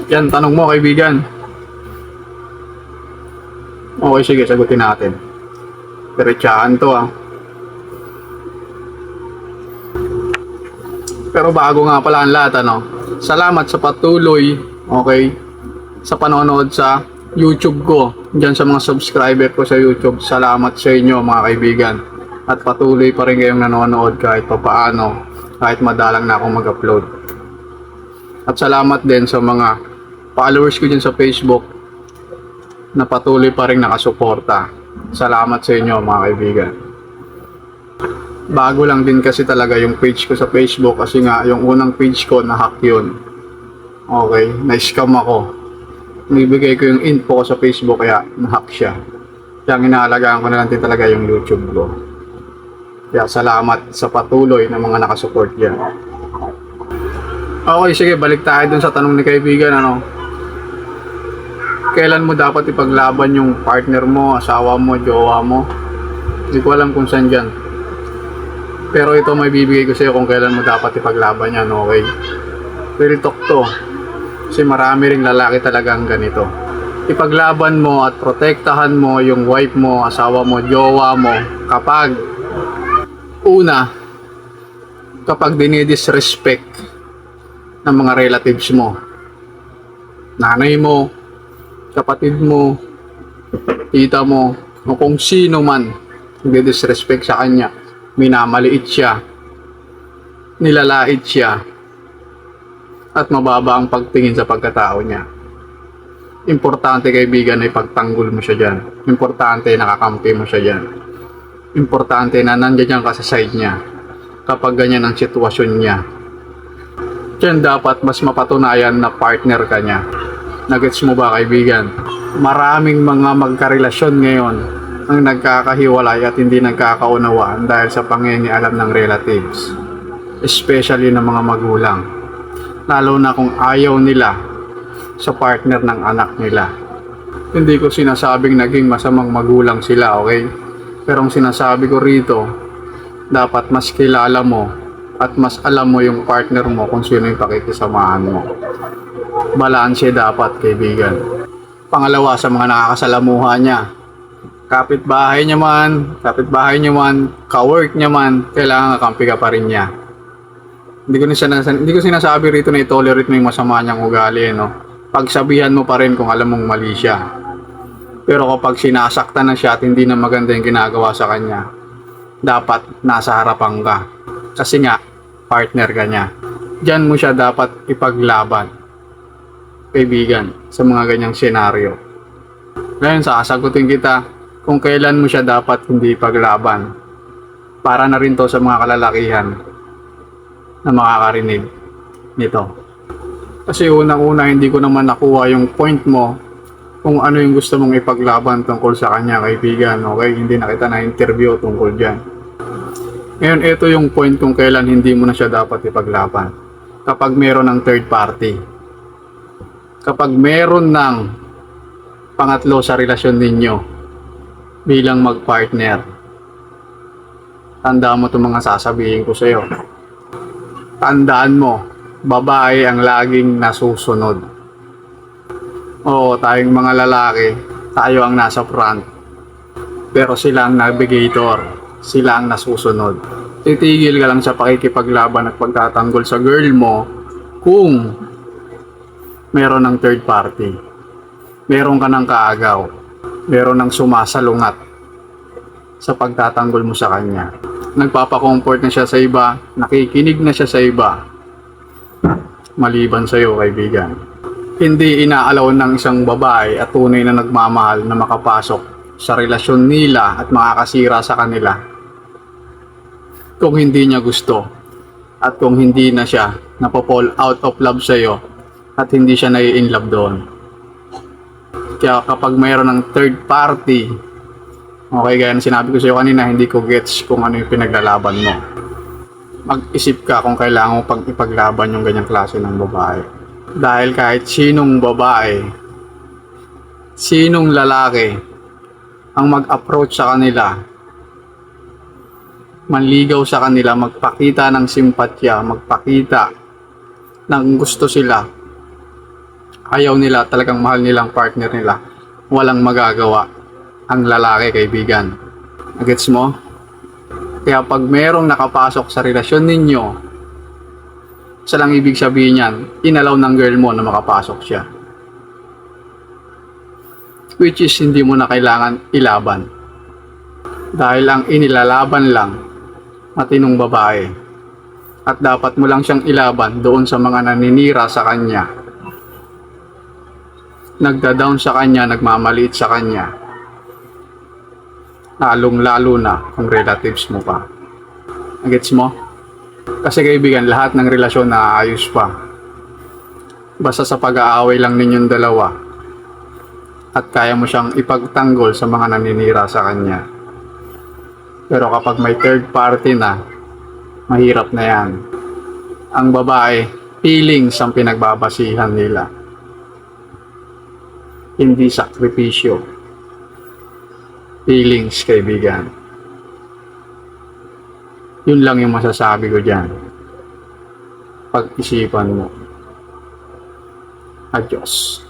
Yan, tanong mo kaibigan. Okay, sige, sagutin natin. Diretsahan to ah. Pero bago nga pala ang lahat, ano, salamat sa patuloy, okay, sa panonood sa YouTube ko. Diyan sa mga subscriber ko sa YouTube, salamat sa inyo mga kaibigan. At patuloy pa rin kayong nanonood kahit papaano, kahit madalang na akong mag-upload. At salamat din sa mga followers ko dyan sa Facebook na patuloy pa rin nakasuporta. Salamat sa inyo mga kaibigan. Bago lang din kasi talaga yung page ko sa Facebook kasi nga yung unang page ko na-hack yun. Okay, na-scam ako. Nibigay ko yung info ko sa Facebook kaya na-hack siya. Kaya inaalagaan ko na lang din talaga yung YouTube ko. Kaya salamat sa patuloy ng mga nakasupport dyan. Okay, sige, balik tayo dun sa tanong ni kaibigan, ano. Kailan mo dapat ipaglaban yung partner mo, asawa mo, jowa mo? Hindi ko alam kung saan dyan. Pero ito may bibigay ko sa'yo kung kailan mo dapat ipaglaban yan, okay? Real talk to. Kasi marami ring lalaki talagang ganito. Ipaglaban mo at protektahan mo yung wife mo, asawa mo, jowa mo kapag una, kapag dinidisrespect ng mga relatives mo, nanay mo, kapatid mo, tita mo, o kung sino man nagdi-disrespect sa kanya, minamaliit siya, nilalait siya, at mababa ang pagtingin sa pagkatao niya. Importante kaibigan ay pagtanggol mo siya dyan. Importante nakakampi mo siya dyan. Importante na nandiyan ka sa side niya kapag ganyan ang sitwasyon niya. Diyan dapat mas mapatunayan na partner ka niya. Nagets mo ba kaibigan? Maraming mga magkarelasyon ngayon ang nagkakahiwalay at hindi nagkakaunawaan dahil sa pangingialam ng relatives, especially ng mga magulang, lalo na kung ayaw nila sa partner ng anak nila. Hindi ko sinasabing naging masamang magulang sila, okay? Pero ang sinasabi ko rito, dapat mas kilala mo at mas alam mo yung partner mo kung sino yung pakikisamahan mo. Balanse dapat kaibigan. Pangalawa, sa mga nakakasalamuha niya, kapitbahay niya man, ka-work niya man, kailangan kakampi ka pa rin niya. Hindi ko sinasabi rito na i-tolerate mo yung masama niyang ugali, no? Pagsabihan mo pa rin kung alam mong mali siya. Pero kapag sinasaktan na siya at hindi na maganda yung ginagawa sa kanya, dapat nasa harapan ka. Kasi nga, partner ka niya. Diyan mo siya dapat ipaglaban, kaibigan, sa mga ganyang senaryo. Ngayon, sasagutin kita kung kailan mo siya dapat hindi ipaglaban. Para na rin to sa mga kalalakihan na makakarinig nito. Kasi unang-una, hindi ko naman nakuha yung point mo kung ano yung gusto mong ipaglaban tungkol sa kanya, kaibigan. Okay, hindi na kita na-interview tungkol dyan. Ngayon, ito yung point kung kailan hindi mo na siya dapat ipaglaban. Kapag meron ng third party. Kapag meron ng pangatlo sa relasyon ninyo bilang mag-partner. Tandaan mo itong mga sasabihin ko sa'yo. Tandaan mo, babae ang laging nasusunod. Oo, tayong mga lalaki, tayo ang nasa front. Pero sila ang navigator, sila ang nasusunod. Titigil ka lang sa pakikipaglaban at pagtatanggol sa girl mo kung meron ng third party. Meron ka ng kaagaw. Meron ng sumasalungat sa pagtatanggol mo sa kanya. Nagpapakomfort na siya sa iba, nakikinig na siya sa iba. Maliban sa iyo, kaibigan. Hindi inaalaw ng isang babae at tunay na nagmamahal na makapasok sa relasyon nila at makakasira sa kanila kung hindi niya gusto at kung hindi na siya napopall out of love sa iyo at hindi siya nai-in love doon. Kaya kapag mayroon ng third party, okay, gaya na sinabi ko sa iyo kanina, hindi ko gets kung ano yung pinaglalaban mo. Mag-isip ka kung kailangan mo pang ipaglaban yung ganyang klase ng babae. Dahil kahit sinong babae, sinong lalaki ang mag-approach sa kanila, manligaw sa kanila, magpakita ng simpatya, magpakita ng gusto sila, Ayaw nila, talagang mahal nilang partner nila. Walang magagawa ang lalaki, kaibigan. Gets mo? Kaya pag merong nakapasok sa relasyon ninyo, isa lang ibig sabihin yan, inalaw ng girl mo na makapasok siya. Which is hindi mo na kailangan ilaban. Dahil ang inilalaban lang, matinong babae. At dapat mo lang siyang ilaban doon sa mga naninira sa kanya. Nagda-down sa kanya, nagmamaliit sa kanya. Lalong-lalo na kung relatives mo pa. Gets mo? Kasi kaibigan, lahat ng relasyon naaayos pa. Basta sa pag-aaway lang ninyong dalawa. At kaya mo siyang ipagtanggol sa mga naninira sa kanya. Pero kapag may third party na, mahirap na yan. Ang babae, feelings ang pinagbabasihan nila. Hindi sakripisyo. Feelings, kaibigan. Yun lang yung masasabi ko dyan. Pag-isipan mo. Adios.